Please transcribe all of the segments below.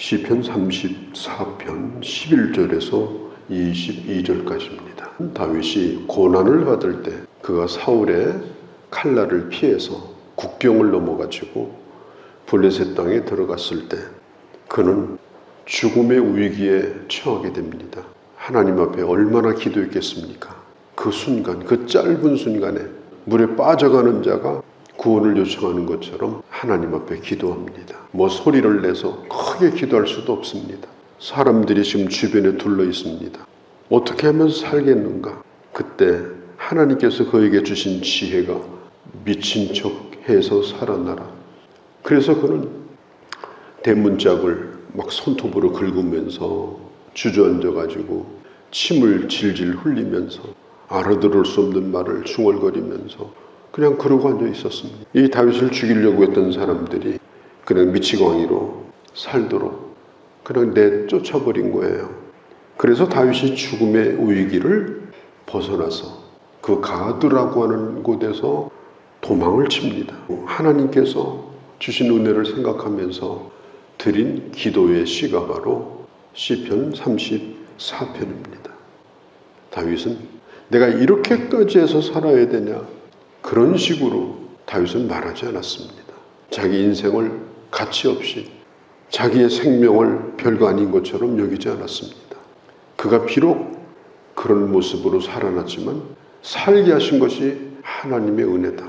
시편 34편 11절에서 22절까지입니다. 다윗이 고난을 받을 때 그가 사울의 칼날을 피해서 국경을 넘어가지고 블레셋 땅에 들어갔을 때 그는 죽음의 위기에 처하게 됩니다. 하나님 앞에 얼마나 기도했겠습니까? 그 순간, 그 짧은 순간에 물에 빠져가는 자가 구원을 요청하는 것처럼 하나님 앞에 기도합니다. 뭐 소리를 내서 크게 기도할 수도 없습니다. 사람들이 지금 주변에 둘러 있습니다. 어떻게 하면 살겠는가? 그때 하나님께서 그에게 주신 지혜가 미친 척 해서 살아나라. 그래서 그는 대문짝을 막 손톱으로 긁으면서 주저앉아가지고 침을 질질 흘리면서 알아들을 수 없는 말을 중얼거리면서 그냥 그러고 앉아 있었습니다. 이 다윗을 죽이려고 했던 사람들이 그냥 미치광이로 살도록 그냥 내쫓아버린 거예요. 그래서 다윗이 죽음의 위기를 벗어나서 그 가드라고 하는 곳에서 도망을 칩니다. 하나님께서 주신 은혜를 생각하면서 드린 기도의 시가 바로 시편 34편입니다. 다윗은 내가 이렇게까지 해서 살아야 되냐? 그런 식으로 다윗은 말하지 않았습니다. 자기 인생을 가치 없이 자기의 생명을 별거 아닌 것처럼 여기지 않았습니다. 그가 비록 그런 모습으로 살아났지만 살게 하신 것이 하나님의 은혜다.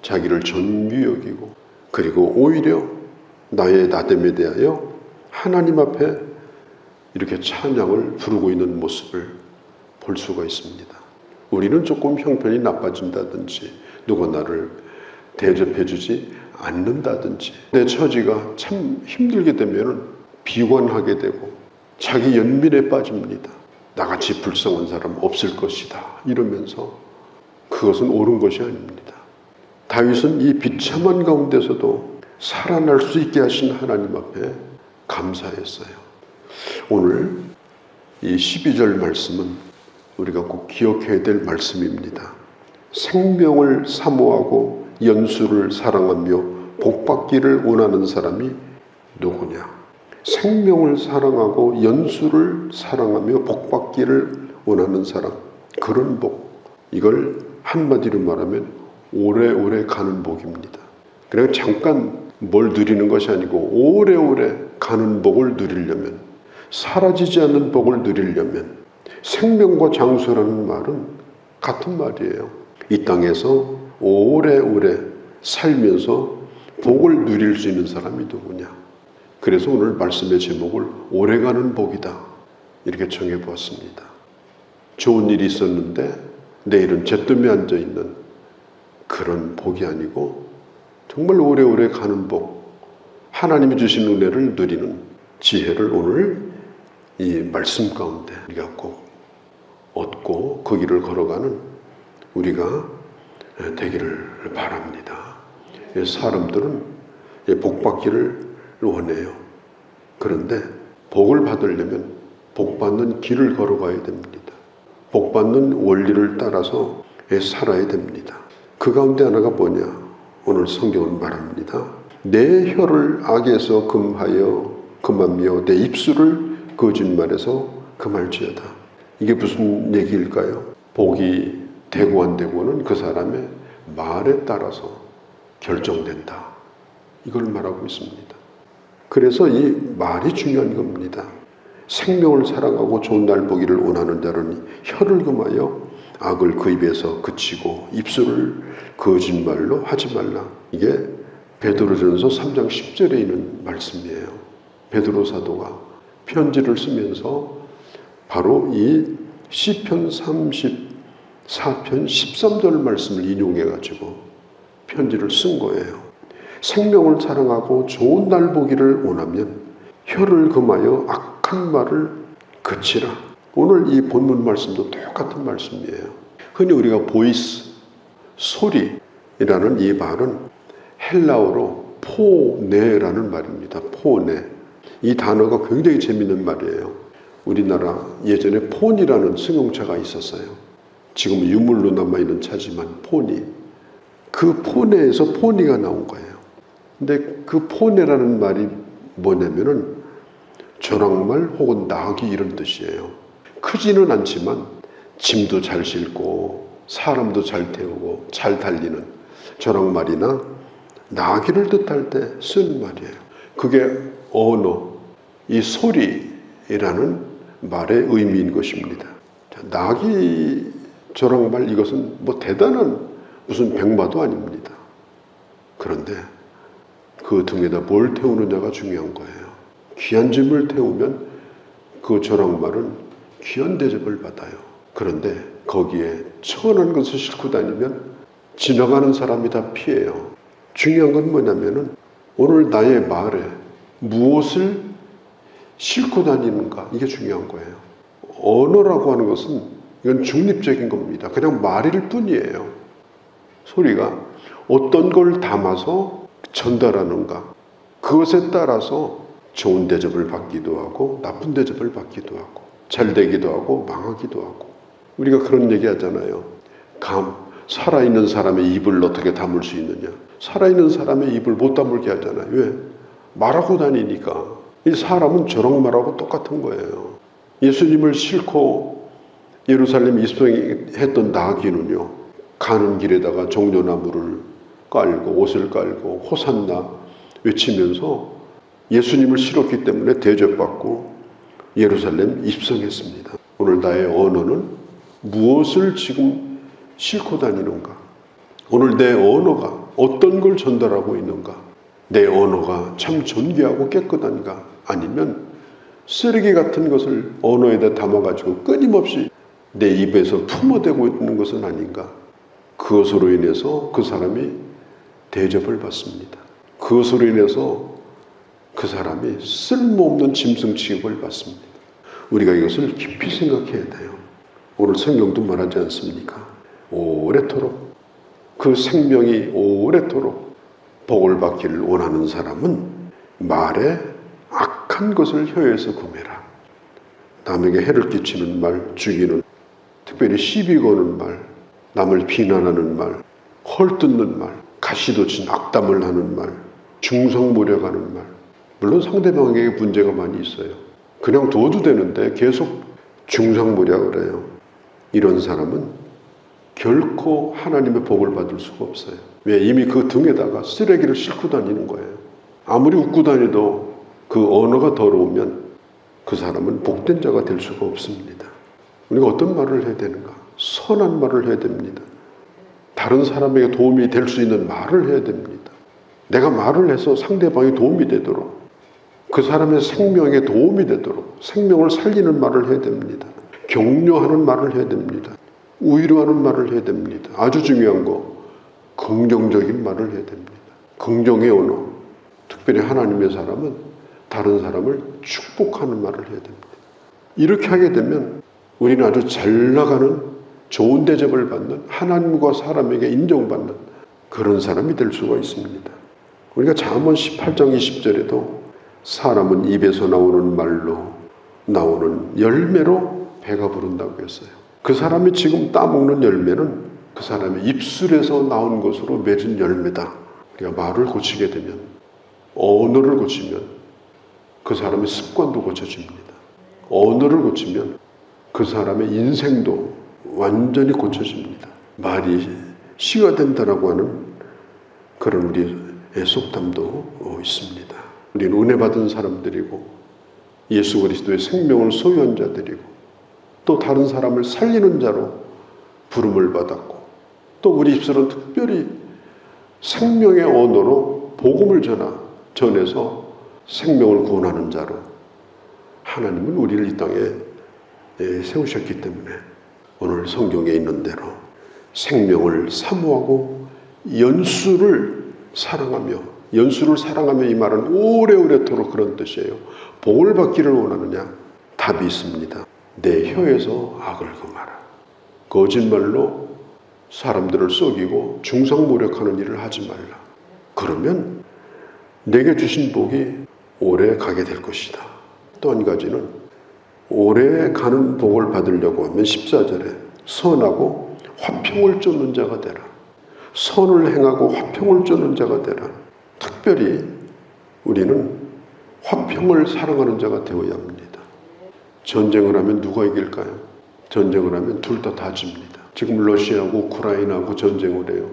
자기를 존귀 여기고 그리고 오히려 나의 나됨에 대하여 하나님 앞에 이렇게 찬양을 부르고 있는 모습을 볼 수가 있습니다. 우리는 조금 형편이 나빠진다든지 누가 나를 대접해주지 않는다든지 내 처지가 참 힘들게 되면 비관하게 되고 자기 연민에 빠집니다. 나같이 불쌍한 사람 없을 것이다 이러면서 그것은 옳은 것이 아닙니다. 다윗은 이 비참한 가운데서도 살아날 수 있게 하신 하나님 앞에 감사했어요. 오늘 이 12절 말씀은 우리가 꼭 기억해야 될 말씀입니다. 생명을 사모하고 연수를 사랑하며 복받기를 원하는 사람이 누구냐? 생명을 사랑하고 연수를 사랑하며 복받기를 원하는 사람, 그런 복, 이걸 한마디로 말하면 오래오래 가는 복입니다. 그냥 잠깐 뭘 누리는 것이 아니고 오래오래 가는 복을 누리려면, 사라지지 않는 복을 누리려면 생명과 장수라는 말은 같은 말이에요. 이 땅에서 오래오래 살면서 복을 누릴 수 있는 사람이 누구냐? 그래서 오늘 말씀의 제목을 오래가는 복이다 이렇게 정해보았습니다. 좋은 일이 있었는데 내일은 잿더미에 앉아있는 그런 복이 아니고 정말 오래오래 가는 복, 하나님이 주신 은혜를 누리는 지혜를 오늘 이 말씀 가운데 우리가 꼭 얻고 그 길을 걸어가는 우리가 되기를 바랍니다. 사람들은 복받기를 원해요. 그런데 복을 받으려면 복받는 길을 걸어가야 됩니다. 복받는 원리를 따라서 살아야 됩니다. 그 가운데 하나가 뭐냐? 오늘 성경은 말합니다. 내 혀를 악에서 금하며 내 입술을 거짓말에서 금할지어다. 이게 무슨 얘기일까요? 복이 되고 안 되고는 그 사람의 말에 따라서 결정된다. 이걸 말하고 있습니다. 그래서 이 말이 중요한 겁니다. 생명을 사랑하고 좋은 날 보기를 원하는 자는 혀를 금하여 악을 그 입에서 그치고 입술을 거짓말로 하지 말라. 이게 베드로전서 3장 10절에 있는 말씀이에요. 베드로 사도가 편지를 쓰면서 바로 이 시편 34편 13절 말씀을 인용해가지고 편지를 쓴 거예요. 생명을 사랑하고 좋은 날 보기를 원하면 혀를 금하여 악한 말을 그치라. 오늘 이 본문 말씀도 똑같은 말씀이에요. 흔히 우리가 보이스, 소리라는 이 말은 헬라어로 포네라는 말입니다. 포네. 이 단어가 굉장히 재미있는 말이에요. 우리나라 예전에 폰이라는 승용차가 있었어요. 지금 유물로 남아있는 차지만 포니. 그 포네에서 포니가 나온 거예요. 근데 그 포네라는 말이 뭐냐면은 조랑말 혹은 나귀 이런 뜻이에요. 크지는 않지만 짐도 잘 싣고 사람도 잘 태우고 잘 달리는 조랑말이나 나귀를 뜻할 때 쓰는 말이에요. 그게 언어, 이 소리라는 말의 의미인 것입니다. 나귀, 조랑말 이것은 뭐 대단한 무슨 백마도 아닙니다. 그런데 그 등에다 뭘 태우느냐가 중요한 거예요. 귀한 짐을 태우면 그 조랑말은 귀한 대접을 받아요. 그런데 거기에 천한 것을 싣고 다니면 지나가는 사람이 다 피해요. 중요한 건 뭐냐면은 오늘 나의 말에 무엇을 싣고 다니는가, 이게 중요한 거예요. 언어라고 하는 것은 이건 중립적인 겁니다. 그냥 말일 뿐이에요. 소리가 어떤 걸 담아서 전달하는가, 그것에 따라서 좋은 대접을 받기도 하고 나쁜 대접을 받기도 하고 잘 되기도 하고 망하기도 하고. 우리가 그런 얘기 하잖아요. 살아있는 사람의 입을 어떻게 다물 수 있느냐. 살아있는 사람의 입을 못 다물게 하잖아요. 왜? 말하고 다니니까. 이 사람은 저런 말하고 똑같은 거예요. 예수님을 싣고 예루살렘 입성했던 나귀는요, 가는 길에다가 종려나무를 깔고 옷을 깔고 호산나 외치면서 예수님을 실었기 때문에 대접받고 예루살렘 입성했습니다. 오늘 나의 언어는 무엇을 지금 싣고 다니는가? 오늘 내 언어가 어떤 걸 전달하고 있는가? 내 언어가 참 존귀하고 깨끗한가? 아니면 쓰레기 같은 것을 언어에다 담아가지고 끊임없이 내 입에서 품어대고 있는 것은 아닌가? 그것으로 인해서 그 사람이 대접을 받습니다. 그것으로 인해서 그 사람이 쓸모없는 짐승 취급을 받습니다. 우리가 이것을 깊이 생각해야 돼요. 오늘 성경도 말하지 않습니까? 오래도록 그 생명이 오래도록 복을 받기를 원하는 사람은 말에 악한 것을 혀에서 금해라. 남에게 해를 끼치는 말, 죽이는, 특별히 시비 거는 말, 남을 비난하는 말, 헐뜯는 말, 가시돋친 악담을 하는 말, 중성모략하는 말. 물론 상대방에게 문제가 많이 있어요. 그냥 둬도 되는데 계속 중성모략을 해요. 이런 사람은 결코 하나님의 복을 받을 수가 없어요. 왜? 이미 그 등에다가 쓰레기를 싣고 다니는 거예요. 아무리 웃고 다녀도 그 언어가 더러우면 그 사람은 복된 자가 될 수가 없습니다. 우리가 어떤 말을 해야 되는가? 선한 말을 해야 됩니다. 다른 사람에게 도움이 될 수 있는 말을 해야 됩니다. 내가 말을 해서 상대방이 도움이 되도록, 그 사람의 생명에 도움이 되도록 생명을 살리는 말을 해야 됩니다. 격려하는 말을 해야 됩니다. 위로하는 말을 해야 됩니다. 아주 중요한 거, 긍정적인 말을 해야 됩니다. 긍정의 언어. 특별히 하나님의 사람은 다른 사람을 축복하는 말을 해야 됩니다. 이렇게 하게 되면 우리는 아주 잘 나가는, 좋은 대접을 받는, 하나님과 사람에게 인정받는 그런 사람이 될 수가 있습니다. 우리가 잠언 18장 20절에도 사람은 입에서 나오는 말로 나오는 열매로 배가 부른다고 했어요. 그 사람이 지금 따먹는 열매는 그 사람의 입술에서 나온 것으로 맺은 열매다. 우리가 말을 고치게 되면, 언어를 고치면 그 사람의 습관도 고쳐집니다. 언어를 고치면 그 사람의 인생도 완전히 고쳐집니다. 말이 씨가 된다라고 하는 그런 우리의 속담도 있습니다. 우리는 은혜 받은 사람들이고 예수 그리스도의 생명을 소유한 자들이고 또 다른 사람을 살리는 자로 부름을 받았고 또 우리 입술은 특별히 생명의 언어로 복음을 전해서 생명을 구원하는 자로 하나님은 우리를 이 땅에 세우셨기 때문에 오늘 성경에 있는 대로 생명을 사모하고 연수를 사랑하며, 연수를 사랑하며 이 말은 오래오래도록 그런 뜻이에요. 복을 받기를 원하느냐? 답이 있습니다. 내 혀에서 악을 금하라. 거짓말로 사람들을 속이고 중상모략하는 일을 하지 말라. 그러면 내게 주신 복이 오래 가게 될 것이다. 또 한 가지는 오래 가는 복을 받으려고 하면 14절에 선하고 화평을 쫓는 자가 되라. 선을 행하고 화평을 쫓는 자가 되라. 특별히 우리는 화평을 사랑하는 자가 되어야 합니다. 전쟁을 하면 누가 이길까요? 전쟁을 하면 둘 다 집니다. 지금 러시아하고 우크라이나하고 전쟁을 해요.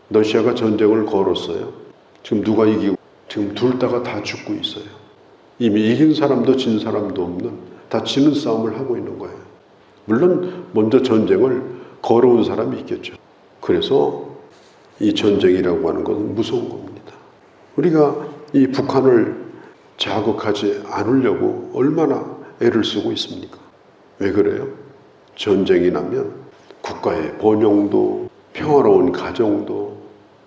러시아가 전쟁을 걸었어요. 지금 누가 이기고 지금 둘 다가 다 죽고 있어요. 이미 이긴 사람도 진 사람도 없는 다 지는 싸움을 하고 있는 거예요. 물론 먼저 전쟁을 걸어온 사람이 있겠죠. 그래서 이 전쟁이라고 하는 것은 무서운 겁니다. 우리가 이 북한을 자극하지 않으려고 얼마나 애를 쓰고 있습니까? 왜 그래요? 전쟁이 나면 국가의 번영도 평화로운 가정도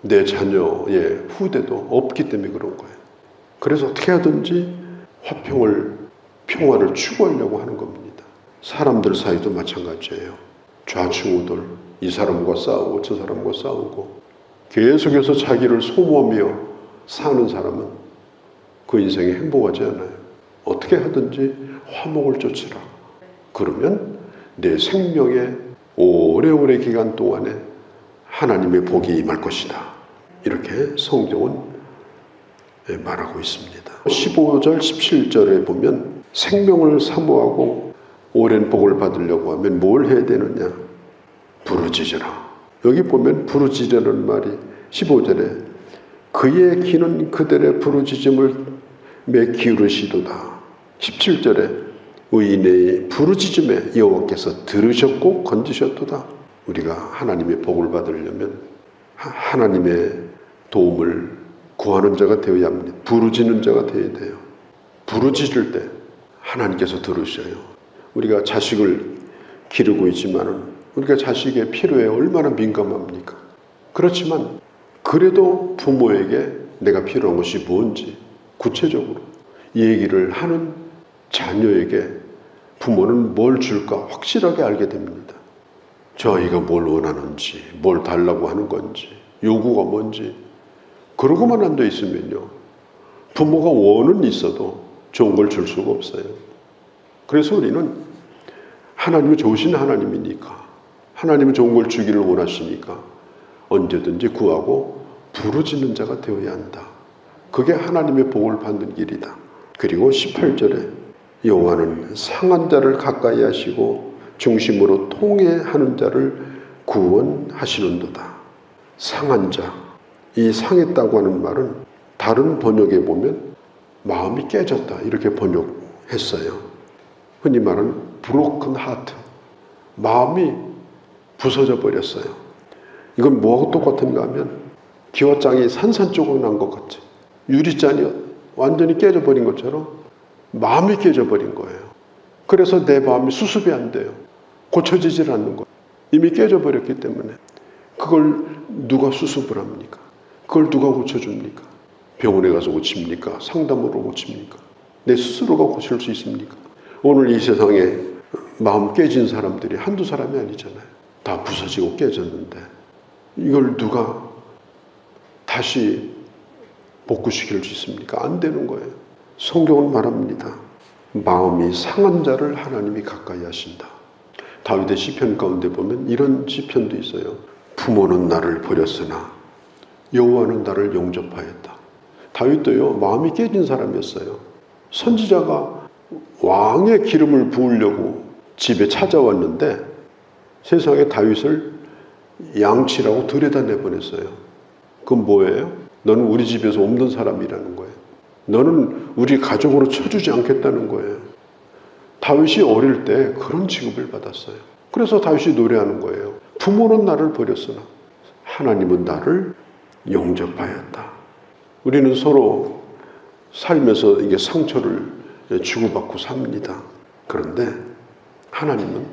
내 자녀의 후대도 없기 때문에 그런 거예요. 그래서 어떻게 하든지 평화를 추구하려고 하는 겁니다. 사람들 사이도 마찬가지예요. 좌충우돌, 이 사람과 싸우고 저 사람과 싸우고 계속해서 자기를 소모하며 사는 사람은 그 인생에 행복하지 않아요. 어떻게 하든지 화목을 쫓으라. 그러면 내 생명의 오래오래 기간 동안에 하나님의 복이 임할 것이다. 이렇게 성경은 말하고 있습니다. 15절, 17절에 보면 생명을 사모하고 오랜 복을 받으려고 하면 뭘 해야 되느냐? 부르짖으라. 여기 보면 부르짖으라는 말이 15절에 그의 귀는 그들의 부르짖음을 매 기울이시도다. 17절에 의인의 부르짖음에 여호와께서 들으셨고 건지셨도다. 우리가 하나님의 복을 받으려면 하나님의 도움을 구하는 자가 되어야 합니다. 부르짖는 자가 되어야 돼요. 부르짖을 때 하나님께서 들으셔요. 우리가 자식을 기르고 있지만은 우리가 자식의 필요에 얼마나 민감합니까? 그렇지만 그래도 부모에게 내가 필요한 것이 뭔지 구체적으로 얘기를 하는 자녀에게 부모는 뭘 줄까 확실하게 알게 됩니다. 저희가 뭘 원하는지, 뭘 달라고 하는 건지, 요구가 뭔지 그러고만 앉아 있으면요. 부모가 원은 있어도 좋은 걸 줄 수가 없어요. 그래서 우리는 하나님은 좋으신 하나님이니까 하나님은 좋은 걸 주기를 원하시니까 언제든지 구하고 부르짖는 자가 되어야 한다. 그게 하나님의 복을 받는 길이다. 그리고 18절에 여호와는 상한 자를 가까이 하시고 중심으로 통회하는 자를 구원하시는도다. 상한 자, 이 상했다고 하는 말은 다른 번역에 보면 마음이 깨졌다 이렇게 번역했어요. 흔히 말하는 broken heart, 마음이 부서져 버렸어요. 이건 뭐하고 똑같은가 하면 기와장이 산산조각 난 것 같죠. 유리잔이 완전히 깨져버린 것처럼 마음이 깨져버린 거예요. 그래서 내 마음이 수습이 안 돼요. 고쳐지질 않는 거예요. 이미 깨져버렸기 때문에. 그걸 누가 수습을 합니까? 그걸 누가 고쳐줍니까? 병원에 가서 고칩니까? 상담으로 고칩니까? 내 스스로가 고칠 수 있습니까? 오늘 이 세상에 마음 깨진 사람들이 한두 사람이 아니잖아요. 다 부서지고 깨졌는데 이걸 누가 다시 복구시킬 수 있습니까? 안 되는 거예요. 성경은 말합니다. 마음이 상한 자를 하나님이 가까이 하신다. 다윗의 시편 가운데 보면 이런 시편도 있어요. 부모는 나를 버렸으나 여호와는 나를 영접하였다. 다윗도요, 마음이 깨진 사람이었어요. 선지자가 왕의 기름을 부으려고 집에 찾아왔는데 세상에 다윗을 양치라고 들여다 내보냈어요. 그건 뭐예요? 너는 우리 집에서 없는 사람이라는 거예요. 너는 우리 가족으로 쳐주지 않겠다는 거예요. 다윗이 어릴 때 그런 취급을 받았어요. 그래서 다윗이 노래하는 거예요. 부모는 나를 버렸으나 하나님은 나를 영접하였다. 우리는 서로 살면서 이게 상처를 주고받고 삽니다. 그런데 하나님은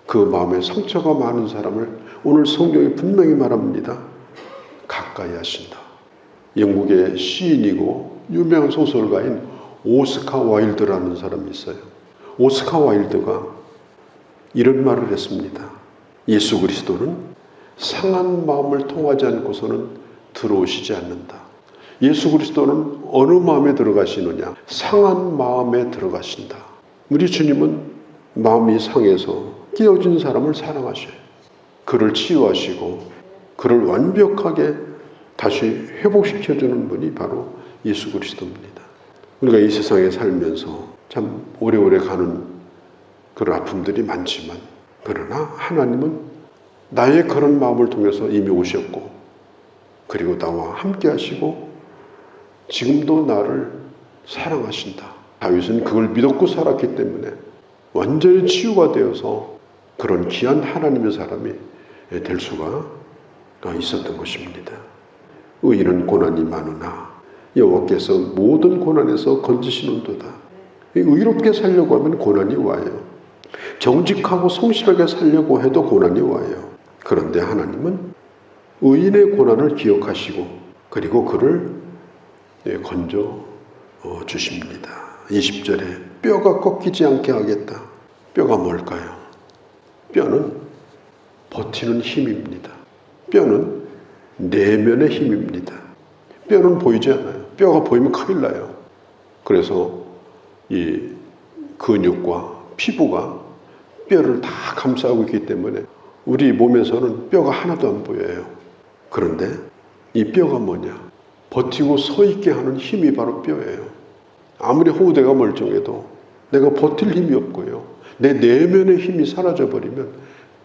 그 마음에 상처가 많은 사람을 오늘 성경이 분명히 말합니다. 가까이 하신다. 영국의 시인이고 유명한 소설가인 오스카 와일드라는 사람이 있어요. 오스카 와일드가 이런 말을 했습니다. 예수 그리스도는 상한 마음을 통하지 않고서는 들어오시지 않는다. 예수 그리스도는 어느 마음에 들어가시느냐? 상한 마음에 들어가신다. 우리 주님은 마음이 상해서 깨어진 사람을 사랑하셔요. 그를 치유하시고 그를 완벽하게 다시 회복시켜주는 분이 바로 예수 그리스도입니다. 우리가 이 세상에 살면서 참 오래오래 가는 그런 아픔들이 많지만, 그러나 하나님은 나의 그런 마음을 통해서 이미 오셨고, 그리고 나와 함께 하시고 지금도 나를 사랑하신다. 다윗은 그걸 믿었고 살았기 때문에 완전히 치유가 되어서 그런 귀한 하나님의 사람이 될 수가 있었던 것입니다. 의인은 고난이 많으나 여호와께서 모든 고난에서 건지시는도다. 의롭게 살려고 하면 고난이 와요. 정직하고 성실하게 살려고 해도 고난이 와요. 그런데 하나님은 의인의 고난을 기억하시고 그리고 그를 건져 주십니다. 20절에 뼈가 꺾이지 않게 하겠다. 뼈가 뭘까요? 뼈는 버티는 힘입니다. 뼈는 내면의 힘입니다. 뼈는 보이지 않아요. 뼈가 보이면 큰일 나요. 그래서 이 근육과 피부가 뼈를 다 감싸고 있기 때문에 우리 몸에서는 뼈가 하나도 안 보여요. 그런데 이 뼈가 뭐냐? 버티고 서 있게 하는 힘이 바로 뼈예요. 아무리 호우대가 멀쩡해도 내가 버틸 힘이 없고요. 내 내면의 힘이 사라져버리면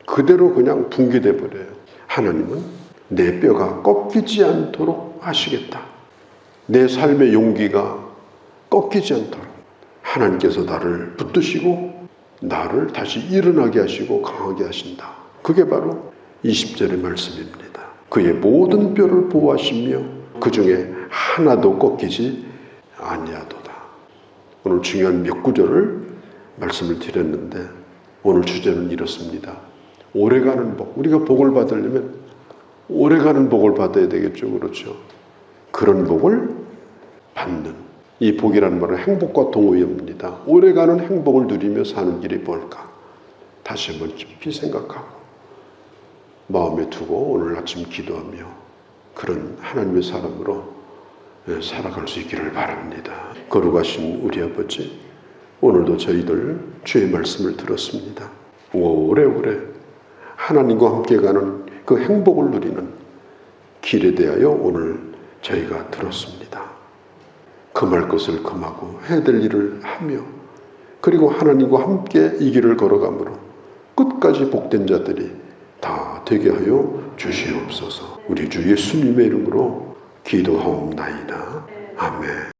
그대로 그냥 붕괴돼 버려요. 하나님은 내 뼈가 꺾이지 않도록 하시겠다. 내 삶의 용기가 꺾이지 않도록 하나님께서 나를 붙드시고 나를 다시 일어나게 하시고 강하게 하신다. 그게 바로 20절의 말씀입니다. 그의 모든 뼈를 보호하시며 그 중에 하나도 꺾이지 아니하도다. 오늘 중요한 몇 구절을 말씀을 드렸는데 오늘 주제는 이렇습니다. 오래가는 복. 우리가 복을 받으려면 오래가는 복을 받아야 되겠죠. 그렇죠. 그런 복을 받는, 이 복이라는 말은 행복과 동의어입니다. 오래가는 행복을 누리며 사는 길이 뭘까? 다시 한번 깊이 생각하고 마음에 두고 오늘 아침 기도하며 그런 하나님의 사람으로 살아갈 수 있기를 바랍니다. 거룩하신 우리 아버지, 오늘도 저희들 주의 말씀을 들었습니다. 오래오래 하나님과 함께 가는 그 행복을 누리는 길에 대하여 오늘 저희가 들었습니다. 금할 것을 금하고 해야 될 일을 하며 그리고 하나님과 함께 이 길을 걸어가므로 끝까지 복된 자들이 다 되게 하여 주시옵소서. 우리 주 예수님의 이름으로 기도하옵나이다. 아멘.